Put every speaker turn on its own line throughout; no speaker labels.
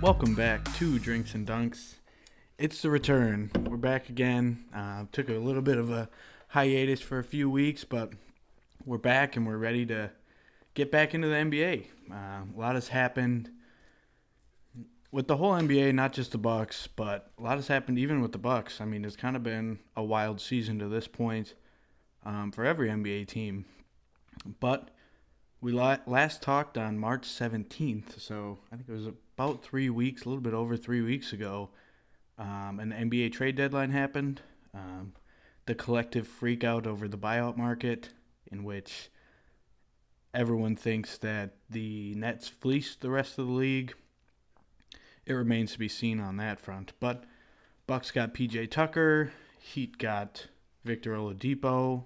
Welcome back to Drinks and Dunks. It's the return. We're back again. Took a little bit of a hiatus for a few weeks, but we're back and we're ready to get back into the NBA. A lot has happened with the whole NBA, not just the Bucks, but a lot has happened even with the Bucks. I mean, it's kind of been a wild season to this point for every NBA team. But we last talked on March 17th, so I think it was about 3 weeks, a little bit over 3 weeks ago, and the NBA trade deadline happened. The collective freak out over the buyout market, in which everyone thinks that the Nets fleeced the rest of the league. It remains to be seen on that front. But Bucks got PJ Tucker, Heat got Victor Oladipo,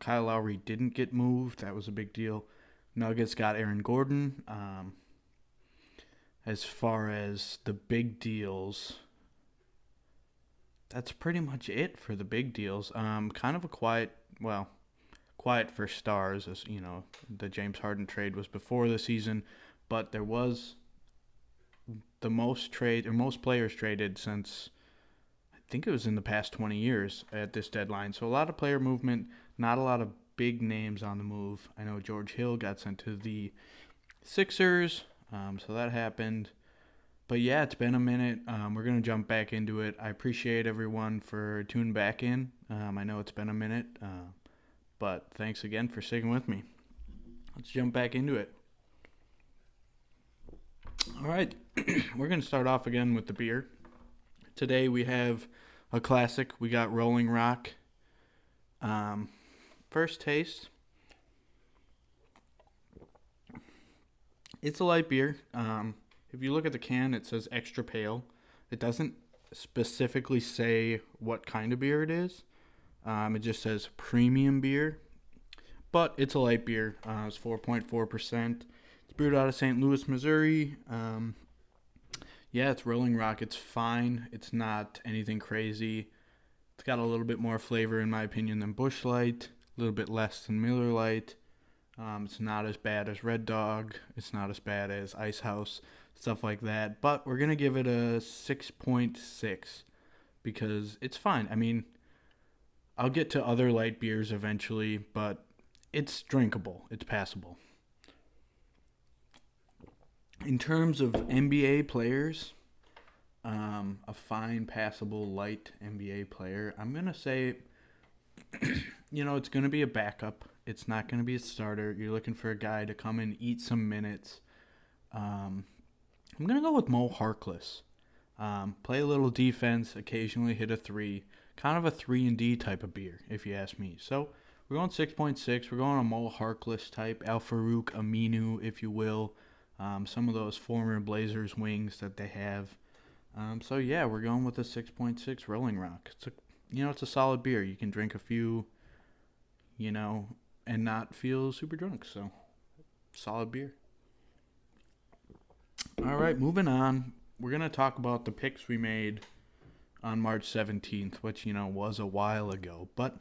Kyle Lowry didn't get moved. That was a big deal. Nuggets got Aaron Gordon. As far as the big deals, that's pretty much it for the big deals. Kind of a quiet for stars, as you know, the James Harden trade was before the season, but there was the most players traded since I think it was in the past 20 years at this deadline. So a lot of player movement, not a lot of big names on the move. I know George Hill got sent to the Sixers, so that happened. But yeah, it's been a minute. We're going to jump back into it. I appreciate everyone for tuning back in. I know it's been a minute, but thanks again for sticking with me. Let's jump back into it. All right, we're going to start off again with the beer. Today we have a classic. We got Rolling Rock. First taste. It's a light beer. If you look at the can, it says extra pale. It doesn't specifically say what kind of beer it is. It just says premium beer. But it's a light beer. It's 4.4%. It's brewed out of St. Louis, Missouri. Yeah, it's Rolling Rock. It's fine. It's not anything crazy. It's got a little bit more flavor, in my opinion, than Busch Light. A little bit less than Miller Lite. It's not as bad as Red Dog. It's not as bad as Ice House, stuff like that. But we're going to give it a 6.6 because it's fine. I mean, I'll get to other light beers eventually, but it's drinkable. It's passable. In terms of NBA players, a fine, passable, light NBA player, I'm going to say, it's going to be a backup. It's not going to be a starter. You're looking for a guy to come and eat some minutes. I'm going to go with Mo Harkless. Play a little defense, occasionally hit a three. Kind of a 3-and-D type of beer, if you ask me. So we're going 6.6. We're going a Mo Harkless type, Al-Farouq Aminu, if you will. Some of those former Blazers wings that they have. So yeah, we're going with a 6.6 Rolling Rock. It's a solid beer. You can drink a few, and not feel super drunk. So, solid beer. All right, moving on. We're going to talk about the picks we made on March 17th, which, was a while ago. But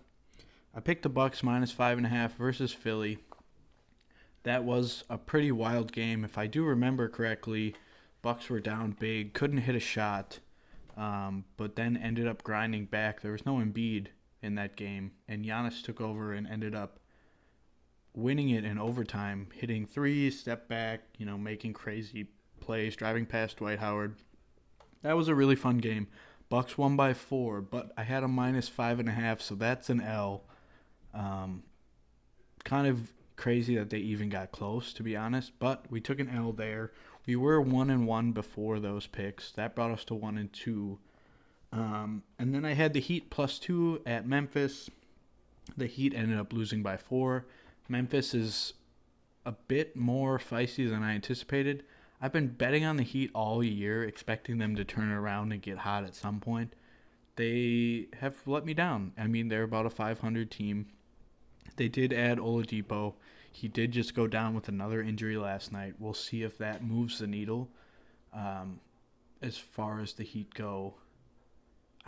I picked the Bucks -5.5 versus Philly. That was a pretty wild game. If I do remember correctly, Bucks were down big, couldn't hit a shot, but then ended up grinding back. There was no Embiid in that game, and Giannis took over and ended up winning it in overtime, hitting threes, step back, making crazy plays, driving past Dwight Howard. That was a really fun game. Bucks won by 4, but I had a -5.5, so that's an L. Kind of crazy that they even got close, to be honest, but we took an L there. We were 1-1 before those picks. That brought us to 1-2. And then I had the Heat +2 at Memphis. The Heat ended up losing by 4. Memphis is a bit more feisty than I anticipated. I've been betting on the Heat all year, expecting them to turn around and get hot at some point. They have let me down. I mean, they're about a 500 team. They did add Oladipo. He did just go down with another injury last night. We'll see if that moves the needle. As far as the Heat go,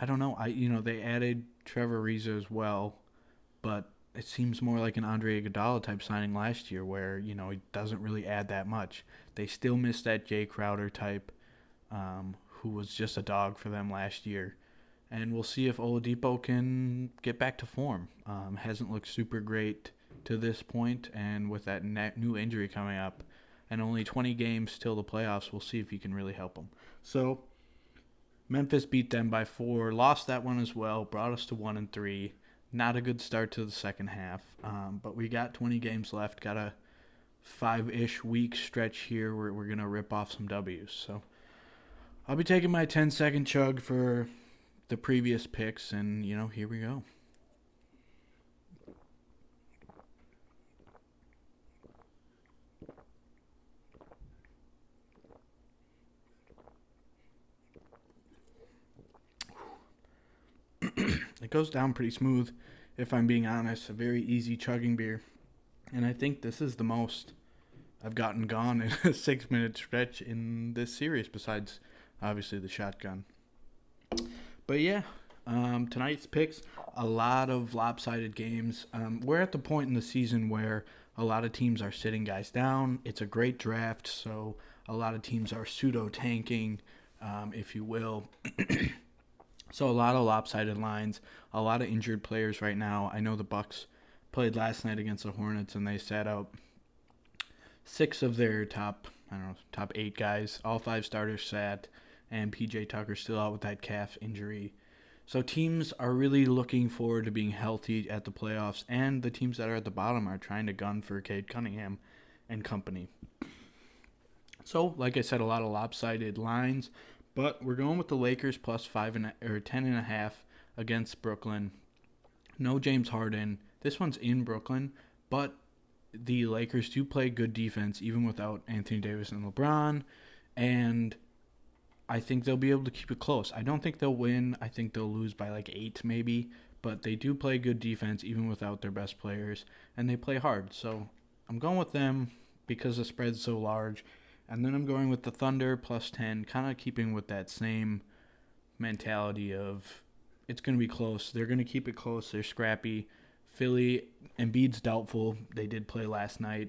I don't know. They added Trevor Ariza as well, but it seems more like an Andre Iguodala type signing last year where, he doesn't really add that much. They still miss that Jay Crowder type. who was just a dog for them last year. And we'll see if Oladipo can get back to form. Hasn't looked super great to this point, and with that new injury coming up, and only 20 games till the playoffs, we'll see if he can really help them. So Memphis beat them by 4, lost that one as well, brought us to 1-3. Not a good start to the second half, but we got 20 games left. Got a 5-ish week stretch here where we're gonna rip off some W's. So I'll be taking my 10-second chug for the previous picks, and here we go. It goes down pretty smooth, if I'm being honest. A very easy chugging beer, and I think this is the most I've gotten gone in a 6-minute stretch in this series, besides obviously the shotgun. But yeah, tonight's picks, a lot of lopsided games. We're at the point in the season where a lot of teams are sitting guys down. It's a great draft, so a lot of teams are pseudo-tanking, if you will. So a lot of lopsided lines, a lot of injured players right now. I know the Bucks played last night against the Hornets, and they sat out 6 of their top 8 guys. All 5 starters sat, and PJ Tucker's still out with that calf injury. So teams are really looking forward to being healthy at the playoffs, and the teams that are at the bottom are trying to gun for Cade Cunningham and company. So, like I said, a lot of lopsided lines, but we're going with the Lakers plus 10.5 against Brooklyn. No James Harden. This one's in Brooklyn, but the Lakers do play good defense even without Anthony Davis and LeBron, and I think they'll be able to keep it close. I don't think they'll win. I think they'll lose by like 8 maybe, but they do play good defense even without their best players, and they play hard. So I'm going with them because the spread's so large. And then I'm going with the Thunder plus 10, kind of keeping with that same mentality of it's going to be close. They're going to keep it close. They're scrappy. Philly, Embiid's doubtful. They did play last night.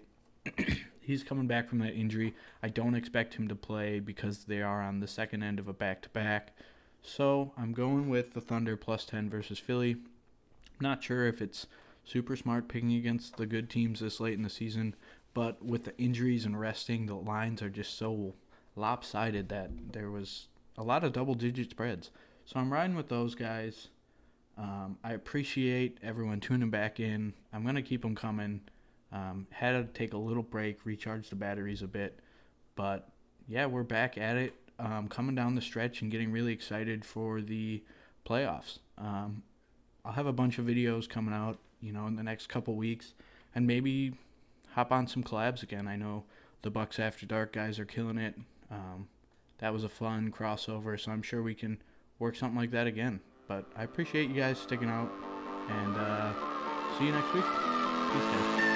He's coming back from that injury. I don't expect him to play because they are on the second end of a back-to-back. So I'm going with the Thunder plus 10 versus Philly. Not sure if it's super smart picking against the good teams this late in the season, but with the injuries and resting, the lines are just so lopsided that there was a lot of double-digit spreads. So I'm riding with those guys. I appreciate everyone tuning back in. I'm going to keep them coming. Had to take a little break, recharge the batteries a bit. But, yeah, we're back at it, coming down the stretch and getting really excited for the playoffs. I'll have a bunch of videos coming out, in the next couple weeks, and maybe hop on some collabs again. I know the Bucks After Dark guys are killing it. That was a fun crossover, so I'm sure we can work something like that again. But I appreciate you guys sticking out, and see you next week. Peace, guys.